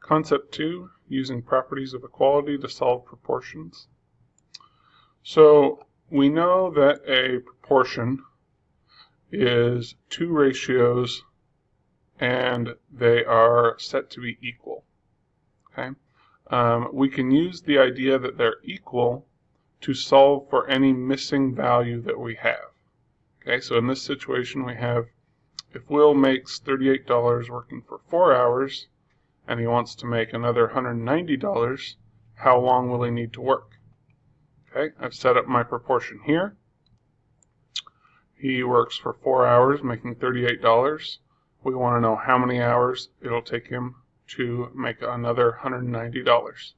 Concept 2, using properties of equality to solve proportions. So we know that a proportion is two ratios and they are set to be equal. Okay? We can use the idea that they're equal to solve for any missing value that we have. Okay, so in this situation we have, if Will makes $38 working for 4 hours, and he wants to make another $190, how long will he need to work? Okay, I've set up my proportion here. He works for 4 hours, making $38. We want to know how many hours it'll take him to make another $190.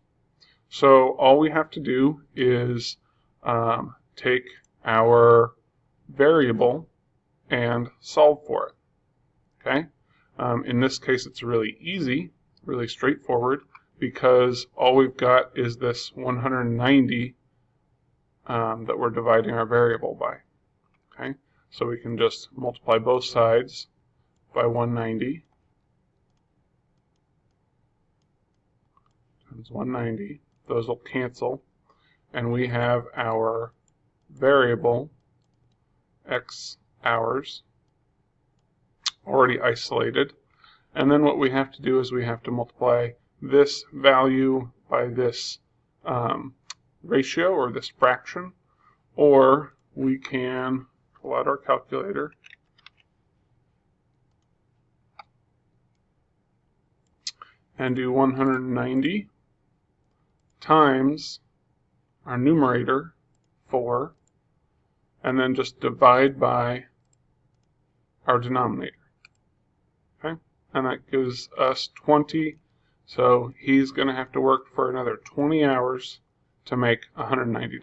So all we have to do is take our variable and solve for it. Okay? In this case, it's really easy, really straightforward, because all we've got is this 190 that we're dividing our variable by. Okay? So we can just multiply both sides by 190 times 190. Those will cancel, and we have our variable x hours already isolated. And then what we have to do is we have to multiply this value by this ratio or this fraction, or we can pull out our calculator and do 190 times our numerator, 4, and then just divide by our denominator. Okay? And that gives us 20, so he's going to have to work for another 20 hours to make $190.